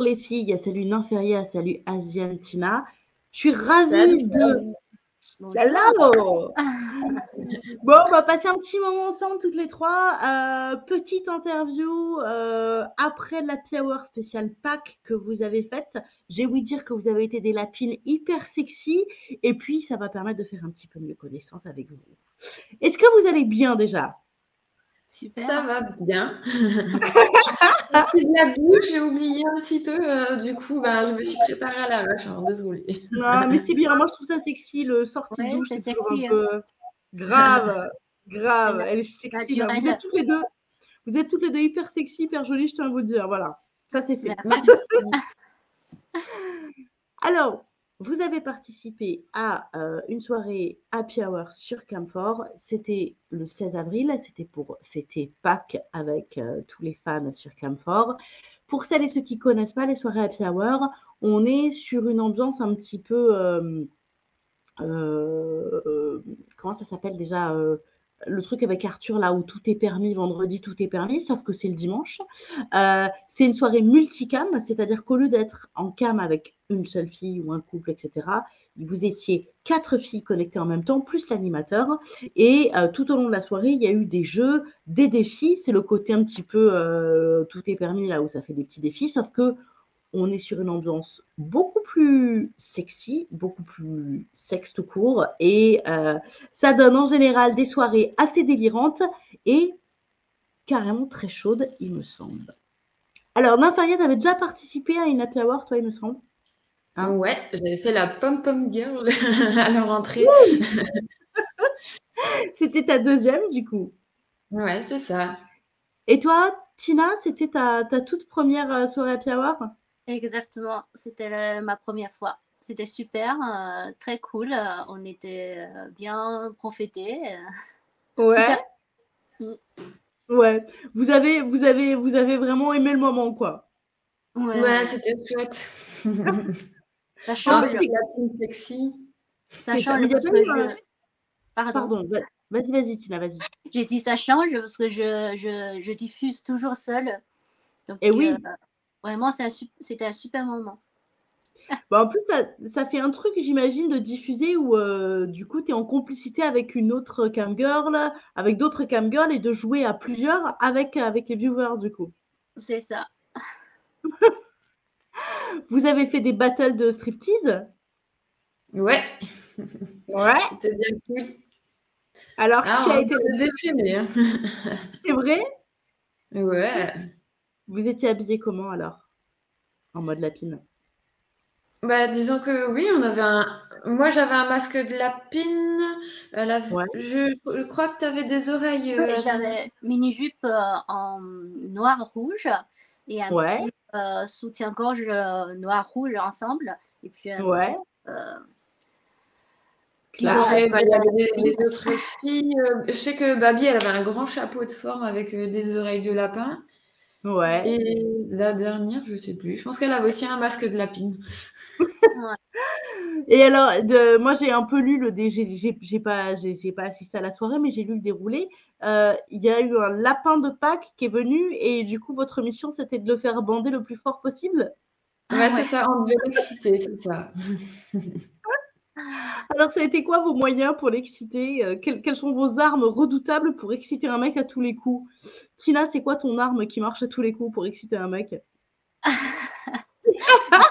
les filles, salut Nymphéria, salut Asiane Tina. Je suis ravie Salut. de... Bonjour. Hello. Bon, on va passer un petit moment ensemble toutes les trois. Petite interview après l'Happy Hour spécial Pâques que vous avez faite. J'ai ouï dire que vous avez été des lapines hyper sexy et puis ça va permettre de faire un petit peu mieux connaissance avec vous. Est-ce que vous allez bien déjà? Super. Ça va bien. De la bouche, j'ai oublié un petit peu. Du coup, je me suis préparée à l'arrache. Désolée. Non, mais c'est bien. Moi, je trouve ça sexy. Le sortie de douche, c'est toujours un peu grave. Grave. Elle est sexy. Là. Vous êtes toutes les deux. Vous êtes toutes les deux hyper sexy, hyper jolies, je tiens à vous le dire. Voilà. Ça, c'est fait. Merci. Alors, vous avez participé à une soirée Happy Hour sur Camphor. C'était le 16 avril. C'était pour fêter Pâques avec tous les fans sur Camphor. Pour celles et ceux qui ne connaissent pas les soirées Happy Hour, on est sur une ambiance un petit peu... comment ça s'appelle déjà le truc avec Arthur, là où tout est permis, vendredi, tout est permis, sauf que c'est le dimanche. C'est une soirée multicam, c'est-à-dire qu'au lieu d'être en cam avec une seule fille ou un couple, etc., vous étiez 4 filles connectées en même temps, plus l'animateur. Et tout au long de la soirée, il y a eu des jeux, des défis. C'est le côté un petit peu tout est permis, là où ça fait des petits défis, sauf que on est sur une ambiance beaucoup plus sexy, beaucoup plus sexe tout court, et ça donne en général des soirées assez délirantes et carrément très chaudes, il me semble. Alors, Nymphéria, tu avais déjà participé à une Happy Hour, toi, il me semble? Hein? Ouais, j'avais fait la pom-pom girl à la rentrée. C'était ta deuxième, du coup? Ouais, c'est ça. Et toi, Tina, c'était ta toute première soirée Happy Hour? Exactement, c'était ma première fois. C'était super, très cool. On était bien profité. Ouais. Super. Ouais. Vous avez vraiment aimé le moment, quoi. Ouais, c'était chouette. Ça change. La sexy. Ça change parce que je... Pardon. Vas-y, Tina, vas-y. J'ai dit ça change parce que je diffuse toujours seule. Donc, Et oui. Vraiment, c'était un super moment. En plus, ça fait un truc, j'imagine, de diffuser où du coup, tu es en complicité avec une autre camgirl, avec d'autres camgirls et de jouer à plusieurs avec les viewers, du coup. C'est ça. Vous avez fait des battles de striptease? Ouais. Ouais. C'était bien cool. Alors, qui a été déchaîné, hein. C'est vrai? Ouais. Vous étiez habillés comment, alors? En mode lapine? Disons que oui, moi j'avais un masque de lapine. Ouais. Je crois que tu avais des oreilles. J'avais mini-jupe en noir-rouge et un petit soutien-gorge noir-rouge ensemble. Et puis un petit... Il y avait des autres filles. Je sais que Babi, elle avait un grand chapeau de forme avec des oreilles de lapin. Ouais. Et la dernière, je sais plus. Je pense qu'elle avait aussi un masque de lapine. Ouais. Et alors, moi j'ai un peu lu j'ai pas assisté à la soirée, mais j'ai lu le déroulé. Il y a eu un lapin de Pâques qui est venu et du coup votre mission c'était de le faire bander le plus fort possible. Ouais, c'est ça, on devait l'exciter, c'est ça. Alors ça a été quoi vos moyens pour l'exciter? Quelles sont vos armes redoutables pour exciter un mec à tous les coups? Tina, c'est quoi ton arme qui marche à tous les coups pour exciter un mec?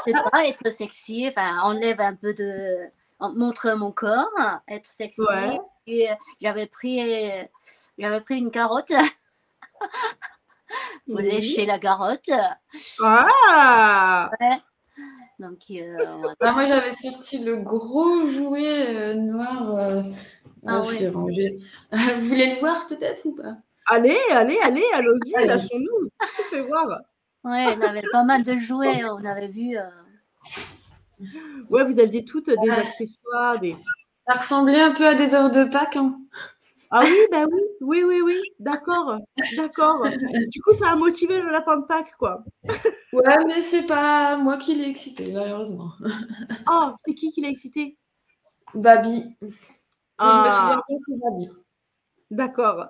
C'est pas être sexy, enfin enlève un peu montre mon corps, être sexy. Ouais. Et j'avais pris une carotte pour lécher la carotte. Ah. Ouais. Donc moi j'avais sorti le gros jouet noir. Je l'ai rangé. Vous voulez le voir peut-être ou pas? Allons-y, lâchons-nous. Fais voir. Ouais, on avait pas mal de jouets, on avait vu. Ouais, vous aviez toutes des accessoires, Ça ressemblait un peu à des heures de Pâques. Hein. Ah oui, bah oui, d'accord. Du coup, ça a motivé le lapin de Pâques, quoi. Ouais, mais c'est pas moi qui l'ai excité, malheureusement. Oh, c'est qui l'a excité? Babi. Si je me souviens bien, c'est Babi. D'accord.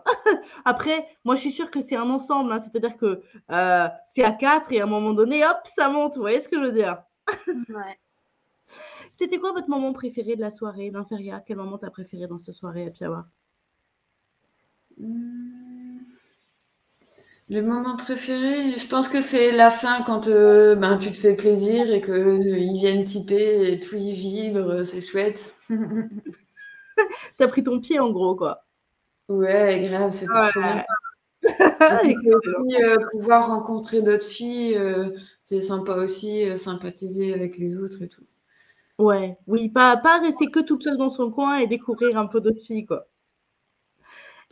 Après, moi, je suis sûre que c'est un ensemble, hein, c'est-à-dire que c'est à 4 et à un moment donné, hop, ça monte. Vous voyez ce que je veux dire? Ouais. C'était quoi votre moment préféré de la soirée, d'Inferia? Quel moment t'as préféré dans cette soirée Happy Hour? Le moment préféré, je pense que c'est la fin quand tu te fais plaisir et qu'ils viennent tiper et tout y vibre, c'est chouette. T'as pris ton pied en gros, quoi. Ouais, grave, c'était trop bien. Et puis aussi, pouvoir rencontrer d'autres filles, c'est sympa aussi, sympathiser avec les autres et tout. Ouais, oui, pas rester que toute seule dans son coin et découvrir un peu d'autres filles, quoi.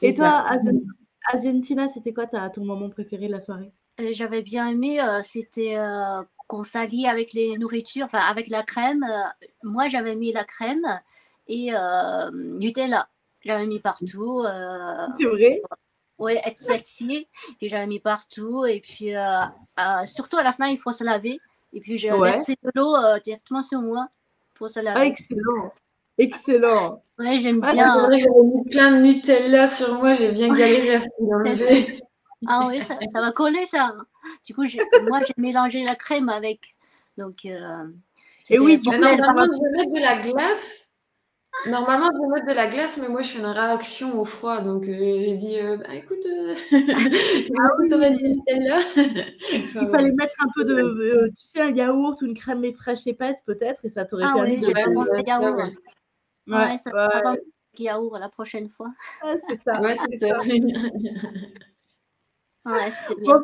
Et toi, Argentina, c'était quoi ton moment préféré de la soirée? J'avais bien aimé, c'était qu'on s'allie avec les nourritures, enfin avec la crème. Moi, j'avais mis la crème et Nutella. J'avais mis partout. C'est vrai? Oui, être sexy. Puis j'avais mis partout. Et puis, surtout à la fin, il faut se laver. Et puis, j'ai versé de l'eau directement sur moi pour se laver. Ah, excellent. Excellent. Ouais, j'aime bien. C'est vrai que j'avais mis plein de Nutella sur moi. J'ai bien galéré à l'enlever. Ah oui, ça va coller, ça. Du coup, moi, j'ai mélangé la crème avec. Donc, et oui, normalement, je vais mettre de la glace. Normalement, je vais mettre de la glace, mais moi, je fais une réaction au froid. Donc, j'ai dit, écoute, on va du Nutella. Il fallait mettre un peu de, tu sais, un yaourt ou une crème fraîche épaisse, peut-être, et ça t'aurait permis de... Ah oui, j'ai pensé yaourt. Ouais, ça va pas yaourt la prochaine fois. Ouais, c'est ça. Ouais, c'est ça. Ouais, c'était bien.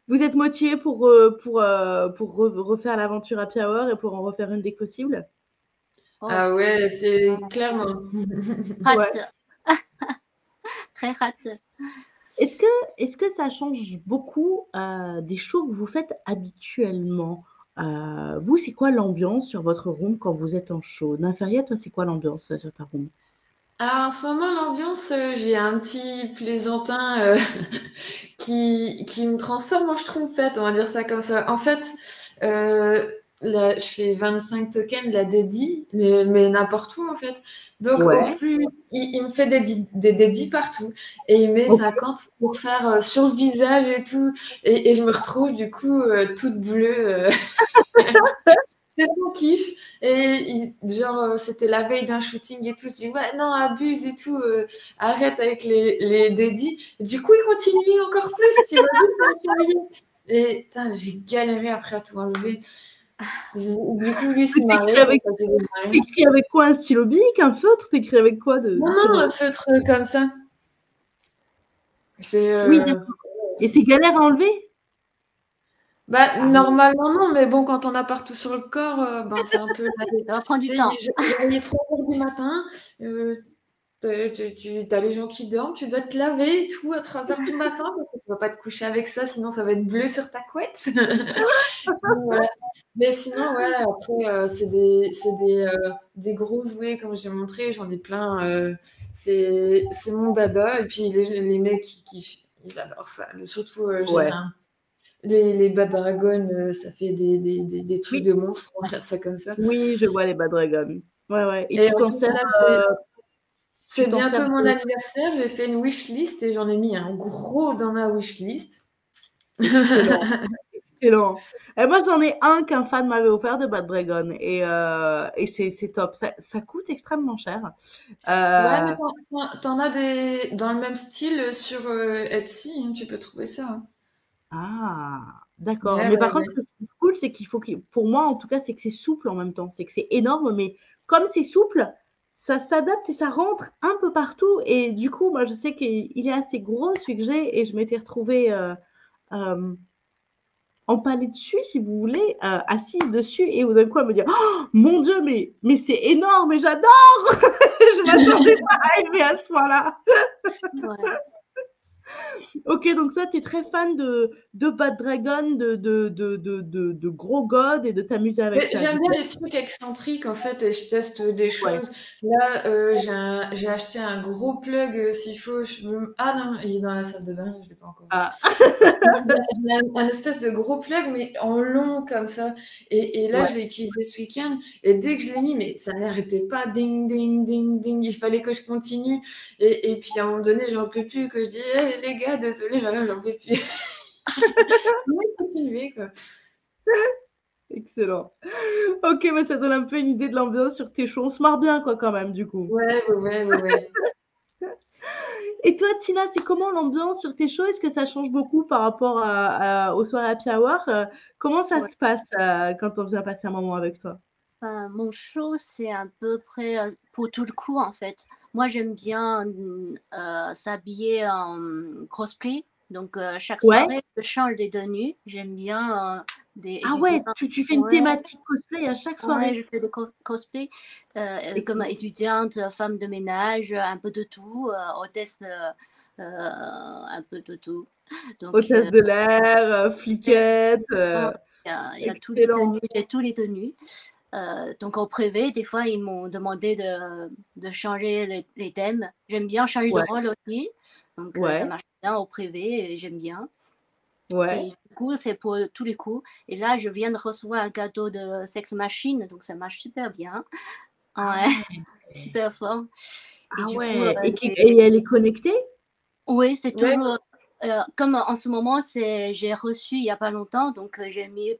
Vous êtes motivé pour refaire l'aventure Happy Hour et pour en refaire une dès que possible? Ah ouais, c'est clairement. Hâte. Très hâte. Est-ce que ça change beaucoup des shows que vous faites habituellement? Vous, c'est quoi l'ambiance sur votre room quand vous êtes en show? Nymphéria, toi, c'est quoi l'ambiance sur ta room? Alors, en ce moment, l'ambiance, j'ai un petit plaisantin qui me transforme en schtroumpfette, on va dire ça comme ça. En fait, là, je fais 25 tokens, la dédie, mais n'importe où, en fait. Donc, au plus, il me fait des dédis partout. Et il met 50 pour faire sur le visage et tout. Et je me retrouve, du coup, toute bleue. C'est mon kiff. Et genre, c'était la veille d'un shooting et tout. Je dis, ouais, non, abuse et tout. Arrête avec les dédis. Et du coup, il continue encore plus. Tu vois, et j'ai galéré après à tout enlever. Du coup, lui, c'est marré. T'écris avec quoi? Un stylo bic? Un feutre? T'écris avec quoi Non, un feutre comme ça. Oui, d'accord. Et c'est galère à enlever? Normalement, non, mais bon, quand on a partout sur le corps, c'est un peu... Ça va prendre du temps. Il est 3h du matin, t'as les gens qui dorment, tu dois te laver et tout à 3h du matin, parce que tu ne vas pas te coucher avec ça, sinon ça va être bleu sur ta couette. Voilà. Mais sinon, ouais, après, c'est des gros jouets, comme j'ai montré, j'en ai plein. C'est mon dada, et puis les mecs, ils adorent ça. Surtout, les Bad Dragons, ça fait des trucs de monstres, on va dire ça comme ça. Oui, je vois les Bad Dragons. Ouais. Et tu t'en sers. C'est bientôt mon anniversaire. J'ai fait une wishlist et j'en ai mis un gros dans ma wishlist. Excellent. Et moi, j'en ai un qu'un fan m'avait offert de Bad Dragon et c'est top. Ça coûte extrêmement cher. Ouais, mais t'en as dans le même style sur Etsy, hein, tu peux trouver ça. Ah, d'accord. Mais par contre, ce que je trouve cool, c'est pour moi, en tout cas, c'est que c'est souple en même temps. C'est que c'est énorme, mais comme c'est souple, ça s'adapte et ça rentre un peu partout. Et du coup, moi, je sais qu'il est assez gros, celui que j'ai, et je m'étais retrouvée empalée dessus, si vous voulez, assise dessus, et d'un coup, elle me dit, oh, mon Dieu, mais c'est énorme, et j'adore. Je m'attendais pas à élever à ce point-là. Ok, donc toi, tu es très fan de Bad Dragon, de gros gods et de t'amuser avec Mais ça, j'aime du bien coup. les trucs excentriques en fait et je teste des Ouais. choses. Là, j'ai acheté un gros plug s'il faut. Ah non, il est dans la salle de bain, je l'ai pas encore. Ah, J'ai un espèce de gros plug, mais en long comme ça. Et là, ouais. je l'ai utilisé ce week-end. Et dès que je l'ai mis, mais ça n'arrêtait pas. Ding, ding, ding, ding. Il fallait que je continue. Et puis à un moment donné, j'en peux plus. Que je dis, hey, les gars, désolé, mais là, j'en peux plus. Mais continuer, quoi. Excellent. Ok, mais ça donne un peu une idée de l'ambiance sur tes shows. On se marre bien, quoi, quand même, du coup. Ouais. Et toi, Tina, c'est comment l'ambiance sur tes shows? Est-ce que ça change beaucoup par rapport aux soirées happy hour? Comment ça Ouais. se passe quand on vient passer un moment avec toi? Mon show, c'est à peu près pour tout le coup, en fait. Moi, j'aime bien s'habiller en cosplay. Donc, chaque Ouais? soirée, je change des tenues. J'aime bien Ah ouais, étudiants. tu fais une Ouais, thématique cosplay à chaque ouais, soirée. je fais des cosplays comme Excellent. étudiante, femme de ménage, un peu de tout, hôtesse, un peu de tout. Donc, Hôtesse de l'air, fliquette. il y a tous les Excellent. tenues, j'ai tous les tenues. Donc en privé, des fois, ils m'ont demandé de changer les thèmes. J'aime bien changer de Ouais, rôle aussi. Donc ça ouais, marche bien au privé et j'aime bien. ouais. Et du coup, c'est pour tous les coups. Et là, je viens de recevoir un cadeau de Sex Machine, donc ça marche super bien. Ah Ouais, ouais. super fort. Et Ah du coup, ouais. Et elle est connectée? oui, c'est Ouais, toujours comme en ce moment, j'ai reçu il n'y a pas longtemps, donc j'ai mis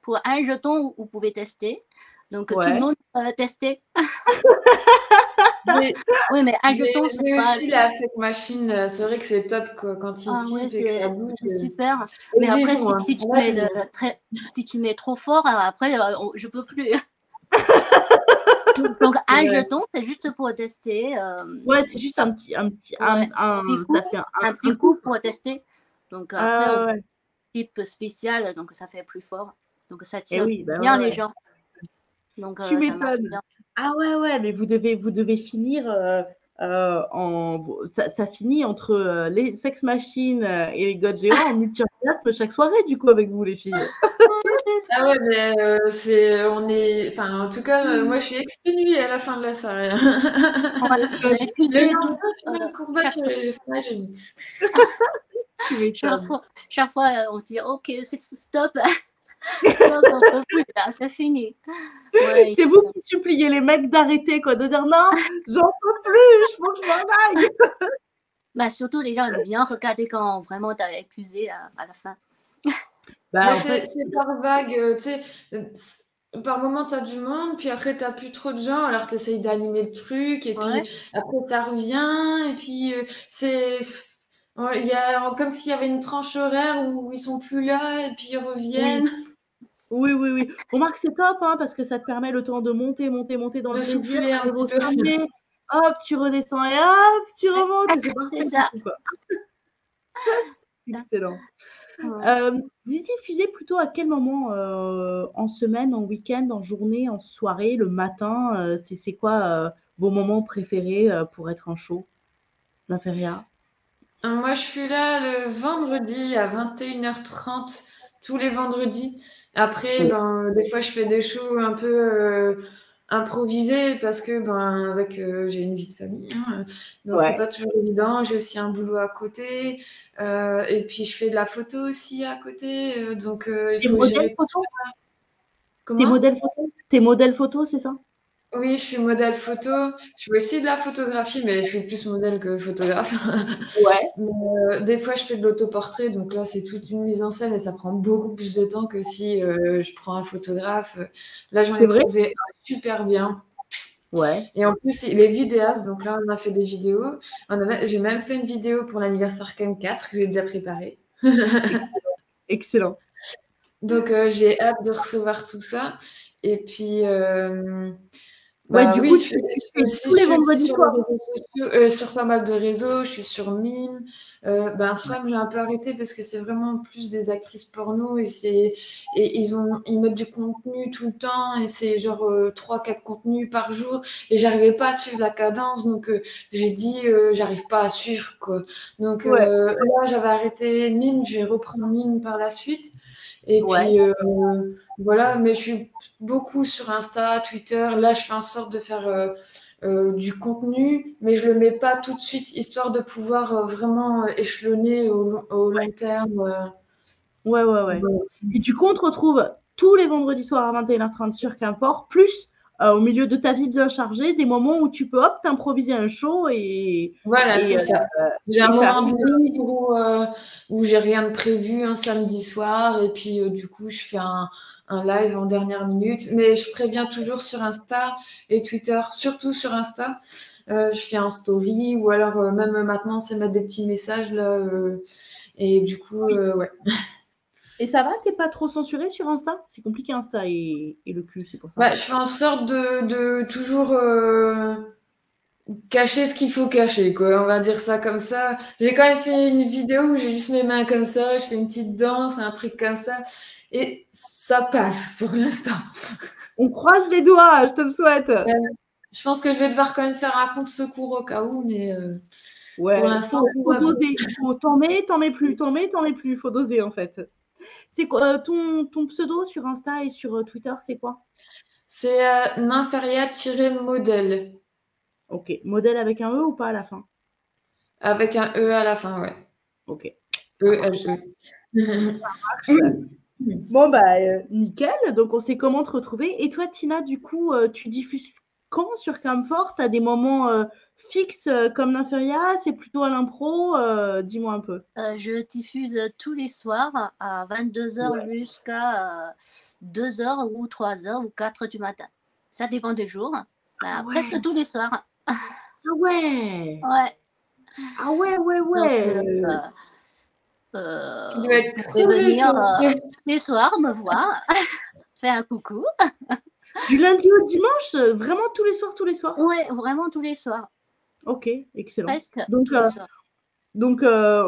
pour un jeton, vous pouvez tester. Donc tout le Ouais. monde peut tester. mais Oui, mais un jeton, c'est j'ai pas. aussi la fake machine. C'est vrai que c'est top, quoi. Quand il Ah ouais, type et que ça bouge. c'est super. Et Mais le après, démon, hein. si tu Là, mets si tu mets trop fort, après, je peux plus. Donc un Ouais. jeton, c'est juste pour tester. Ouais, c'est juste Ouais, petit coup, ça fait un un petit coup. coup pour tester. Donc après, on Ah fait ouais. un type spécial, donc ça fait plus fort. Donc ça Et tire oui, bah bien ouais, les ouais. gens. Donc Tu ça marche m'étonnes. bien. Ah ouais, ouais, mais vous devez finir ça finit entre les sex machines et les gods géants en multi-orgasme chaque soirée, du coup, avec vous, les filles. Ouais, c'est Ah ça. ouais, mais enfin, en tout cas, moi, je suis exténuée à la fin de la soirée. Ouais, Le épuisé, tout. lendemain, je fais une Chaque, courbature et j'ai fait ma gym. Tu m'étonnes. chaque fois, on dit ok, stop, stop, on peut plus, là, c'est fini. Ouais, C'est vous qui suppliez les mecs d'arrêter, quoi, de dire non, j'en peux plus, faut que je m'en aille. bah, surtout, les gens aiment bien regarder quand vraiment t'as épuisé à la fin. Bah, Mais en fait, c'est par vague, tu sais. Par moment, tu as du monde, puis après, tu plus trop de gens, alors tu essayes d'animer le truc, et Ouais, puis après, ça revient, et puis c'est. Il y a comme s'il y avait une tranche horaire où ils sont plus là, et puis ils oui. reviennent, Oui, oui, oui. Remarque, c'est top, hein, parce que ça te permet le temps de monter, monter, monter dans le de plaisir. souffler Tu un arrives petit au peu. sommet, hop, tu redescends et hop, tu remontes. Et c'est c'est parfait, du ça. coup, quoi. Excellent. Ouais. Vous y diffusez plutôt à quel moment en semaine, en week-end, en journée, en soirée, le matin c'est quoi vos moments préférés pour être en show, la feria? Moi, je suis là le vendredi à 21h30, tous les vendredis. Après, Oui, ben, des fois, je fais des shows un peu improvisés parce que ben, j'ai une vie de famille, hein, donc c'est ouais. pas toujours évident. J'ai aussi un boulot à côté, et puis je fais de la photo aussi à côté, donc il Tes faut modèles gérer tout ça. photos? Tes Comment? modèles photos? Tes modèles photos, c'est ça? Oui, je suis modèle photo. Je fais aussi de la photographie, mais je suis plus modèle que photographe. Ouais, Mais, des fois, je fais de l'autoportrait, donc là, c'est toute une mise en scène et ça prend beaucoup plus de temps que si je prends un photographe. Là, j'en c'est ai vrai? trouvé un super bien. Ouais, Et en plus, il est vidéaste, donc là, on a fait des vidéos. J'ai même fait une vidéo pour l'anniversaire Ken 4 que j'ai déjà préparée. excellent, excellent. Donc, j'ai hâte de recevoir tout ça. Et puis, Ouais, Bah du coup, oui, tu fais aussi, tous je les suis aussi vendredis sur les soirs. réseaux sociaux, sur pas mal de réseaux, je suis sur Mime. Ben, Swam, j'ai un peu arrêté parce que c'est vraiment plus des actrices porno et ils mettent du contenu tout le temps et c'est genre 3-4 contenus par jour et j'arrivais pas à suivre la cadence donc j'ai dit j'arrive pas à suivre quoi. Donc Ouais, là, j'avais arrêté Mime, je vais reprendre Mime par la suite et ouais. puis voilà, mais je suis beaucoup sur Insta, Twitter. Là, je fais en sorte de faire du contenu, mais je le mets pas tout de suite, histoire de pouvoir vraiment échelonner au long terme. Ouais, ouais, ouais. Voilà. Et du coup, on te retrouve tous les vendredis soirs à 21h30 sur Quinfort, plus au milieu de ta vie bien chargée, des moments où tu peux, hop, t'improviser un show Voilà, et, c'est ça. J'ai un et faire moment de libre où j'ai rien de prévu un samedi soir, et puis du coup, je fais un live en dernière minute. Mais je préviens toujours sur Insta et Twitter, surtout sur Insta. Je fais un story, ou alors même maintenant, c'est mettre des petits messages là. Et du coup, ouais. Et ça va, t'es pas trop censuré sur Insta? C'est compliqué Insta et le cul, c'est pour ça. Bah, je fais en sorte de toujours cacher ce qu'il faut cacher, quoi. On va dire ça comme ça. J'ai quand même fait une vidéo où j'ai juste mes mains comme ça, je fais une petite danse, un truc comme ça. Et ça passe pour l'instant. On croise les doigts, je te le souhaite. Je pense que je vais devoir quand même faire un compte secours au cas où, mais pour Ouais, l'instant, tout faut va bien. doser. T'en mets plus, t'en mets plus. Faut doser en fait. C'est quoi ton pseudo sur Insta et sur Twitter, c'est quoi? C'est nympharia-modèle, Ok. Modèle avec un E ou pas à la fin? avec un E à la fin, ouais. Ok. Ça marche. E-L-E. Marche. Bon, bah, nickel. Donc, on sait comment te retrouver. Et toi, Tina, du coup, tu diffuses quand sur Camfort? Tu as des moments fixes comme Nymphéria? C'est plutôt à l'impro? Dis-moi un peu. Je diffuse tous les soirs à 22h Ouais. jusqu'à 2h ou 3h ou 4h du matin. Ça dépend des jours. Ah Bah, presque ouais. tous les soirs. Ah ouais. Ouais. Ah ouais, ouais, Donc, ouais. Tu dois vous être pouvez crevé, venir toi. tous les soirs me voir, faire un coucou. Du lundi au dimanche? Vraiment tous les soirs, tous les soirs? Ouais, vraiment tous les soirs. Ok, excellent. Presque Donc, tous les soirs.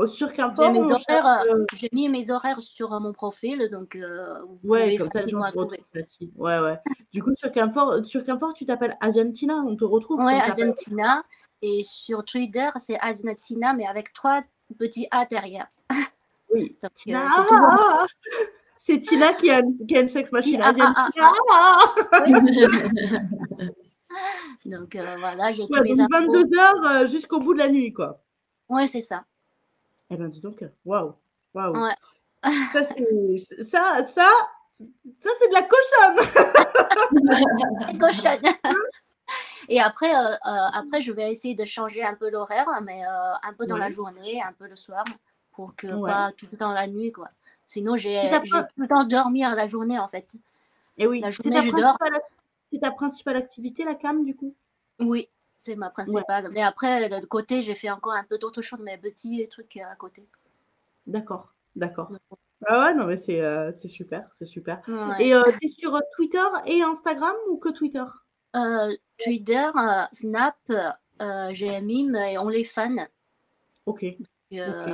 sur J'ai Camfort, mes on cherche. horaires, j'ai mis mes horaires sur mon profil, donc vous Ouais, pouvez comme ça, les gens facilement te trouver. retrouvent facile. Ouais, ouais. Du coup, sur Camfort, tu t'appelles Asiantina. On te retrouve si Ouais, on t'appelle. Argentina. Et sur Twitter, c'est Argentina, mais avec 3 petits A derrière. Oui. Donc, Tina. c'est toujours C'est Tina qui a une sex machine asienne. I-A-A-A-A. Oui, donc voilà, j'ai tous Ouais, mes donc infos. 22h jusqu'au bout de la nuit, quoi. Ouais, c'est ça. Eh ben, dis donc, waouh, waouh. Ouais. Ça, c'est de la cochonne. Cochonne. Et après, après, je vais essayer de changer un peu l'horaire, mais un peu dans la Ouais, journée, un peu le soir, pour que ouais. pas tout le temps la nuit, quoi. Sinon, C'est ta, j'ai prin- tout le temps dormir la journée, en fait. eh La oui, journée, je dors. c'est ta principale activité, la cam, du coup? Oui, c'est ma Ouais, principale. Mais après, de côté, j'ai fait encore un peu d'autres choses, mais petits trucs à côté. d'accord, d'accord. Donc, Ah ouais, non, mais c'est super, c'est super. ouais. Et t'es sur Twitter et Instagram ou que Twitter? Twitter, Snap, j'ai Mime et OnlyFans. Ok, ok.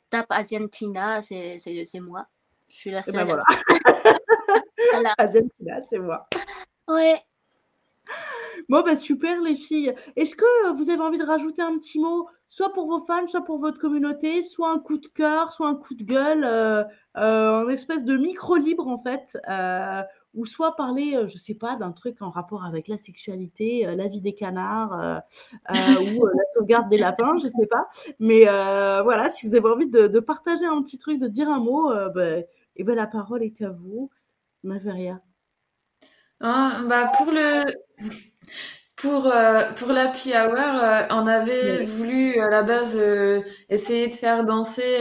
Tape Asiantina, c'est moi. Je suis la Et ben seule. voilà, Voilà. Asiantina, c'est moi. Ouais. Bon, bah, super, les filles. Est-ce que vous avez envie de rajouter un petit mot, soit pour vos fans, soit pour votre communauté, soit un coup de cœur, soit un coup de gueule, en espèce de micro-libre, en fait, ou soit parler, je sais pas, d'un truc en rapport avec la sexualité, la vie des canards, ou la sauvegarde des lapins, je sais pas. Mais voilà, si vous avez envie de partager un petit truc, de dire un mot, eh ben, la parole est à vous. Maveria. Hein, bah pour l'Happy Hour, on avait Ouais. voulu à la base essayer de faire danser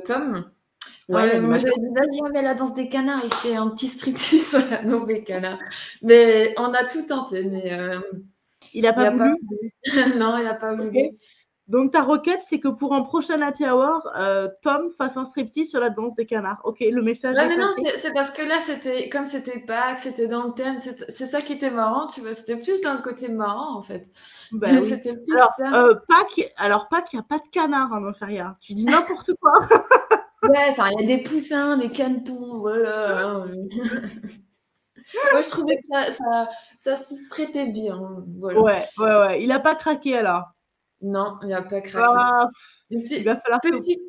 Tom. Ouais, Moi j'avais l'animateur. dit vas-y on met la danse des canards, il fait un petit striptease sur la danse des canards. Mais on a tout tenté, mais Il a il pas n'a pas voulu? voulu. Non, il n'a pas Ok. voulu. Donc, ta requête, c'est que pour un prochain happy hour, Tom fasse un striptease sur la danse des canards. Ok, le message Ouais, est mais non, passé. c'est parce que là, comme c'était Pâques, c'était dans le thème, c'est ça qui était marrant, tu vois. C'était plus dans le côté marrant, en fait. Ben oui. C'était plus ça. Pâques, il n'y a pas de canard en Inferia. Tu dis n'importe quoi. Ouais, enfin, il y a des poussins, des canetons, voilà. Moi, je trouvais que ça s'y prêtait bien. Voilà. Ouais. Il n'a pas craqué alors. Non, il n'a pas craqué. Ah, Une il va falloir que... petite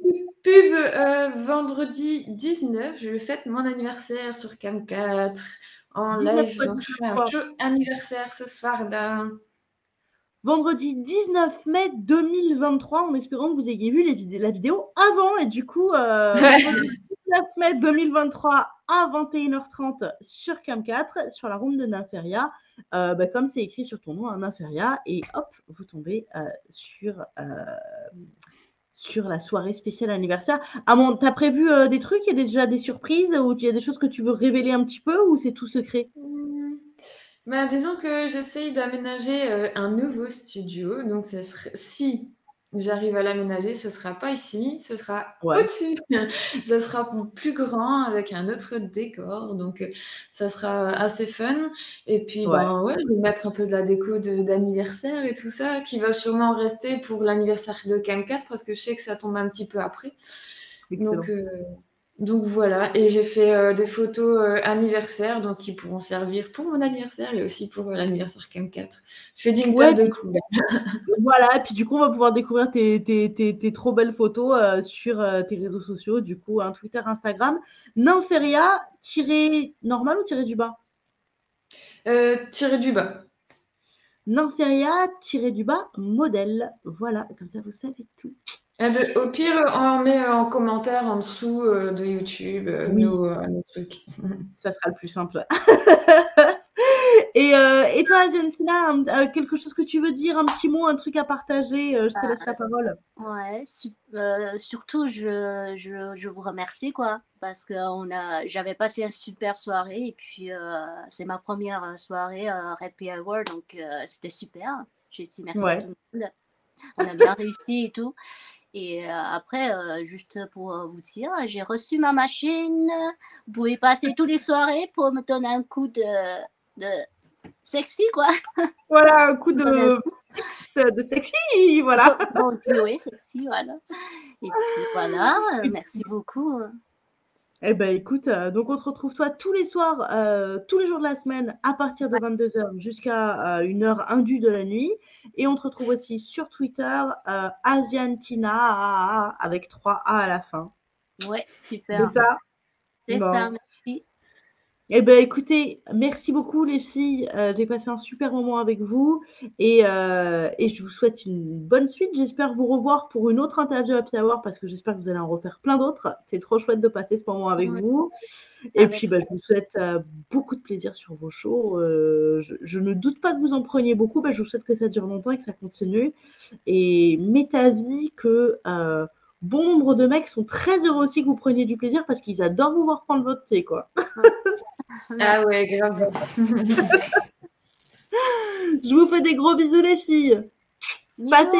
pub vendredi 19, je fête mon anniversaire sur Cam 4 en 19 live. fois Donc, je 19 fais un fois. show anniversaire ce soir-là. Vendredi 19 mai 2023, en espérant que vous ayez vu la vidéo avant. Et du coup, vendredi 19 mai 2023 à 21h30 sur Cam 4, sur la room de Nympheria. Comme c'est écrit sur ton nom, Nympheria. Et hop, vous tombez sur la soirée spéciale anniversaire. Amand, t'as prévu des trucs? Il y a déjà des surprises? Ou il y a des choses que tu veux révéler un petit peu? Ou c'est tout secret? Ben, disons que j'essaye d'aménager un nouveau studio. Donc, si j'arrive à l'aménager, ce ne sera pas ici, ce sera au-dessus. Ce sera plus grand avec un autre décor. Donc, ça sera assez fun. Et puis, je vais mettre un peu de la déco d'anniversaire et tout ça, qui va sûrement rester pour l'anniversaire de Cam 4 parce que je sais que ça tombe un petit peu après. Donc voilà, et j'ai fait des photos anniversaire, donc qui pourront servir pour mon anniversaire et aussi pour l'anniversaire Cam 4. Je fais d'une paire de coups. Voilà, et puis du coup, on va pouvoir découvrir tes trop belles photos sur tes réseaux sociaux, du coup, Twitter, Instagram. Nympheria, tiré normal ou tiré du bas? Tiré du bas. Nympheria, tiré du bas, modèle. Voilà, comme ça, vous savez tout. Au pire, on met en commentaire en dessous de YouTube nos trucs. Ça sera le plus simple. Et toi, Argentina, quelque chose que tu veux dire, un petit mot, un truc à partager? Je te laisse la parole. Ouais, surtout, je vous remercie, quoi, parce que j'avais passé une super soirée, et puis c'est ma première soirée Happy Hour, donc c'était super. J'ai dit merci à tout le monde. On a bien réussi et tout. Et après, juste pour vous dire, j'ai reçu ma machine. Vous pouvez passer toutes les soirées pour me donner un coup de sexy, quoi. Voilà, un coup de sexy, voilà. On dit oui, sexy, voilà. Et puis voilà, merci beaucoup. Eh ben écoute, donc on te retrouve toi tous les soirs, tous les jours de la semaine à partir de 22h jusqu'à une heure indue de la nuit. Et on te retrouve aussi sur Twitter, Asiantina avec 3 A à la fin. Ouais, super. C'est ça? C'est ça, merci. Eh ben écoutez, merci beaucoup les filles. J'ai passé un super moment avec vous et je vous souhaite une bonne suite. J'espère vous revoir pour une autre interview Happy Hour parce que j'espère que vous allez en refaire plein d'autres. C'est trop chouette de passer ce moment avec vous. Et puis, je vous souhaite beaucoup de plaisir sur vos shows. Je ne doute pas que vous en preniez beaucoup. Je vous souhaite que ça dure longtemps et que ça continue. Et m'est avis que bon nombre de mecs sont très heureux aussi que vous preniez du plaisir parce qu'ils adorent vous voir prendre votre thé, quoi. Ah ouais, grave. Je vous fais des gros bisous, les filles. Passez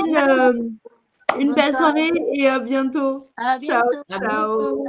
une belle soirée et à bientôt. À bientôt. Ciao, ciao.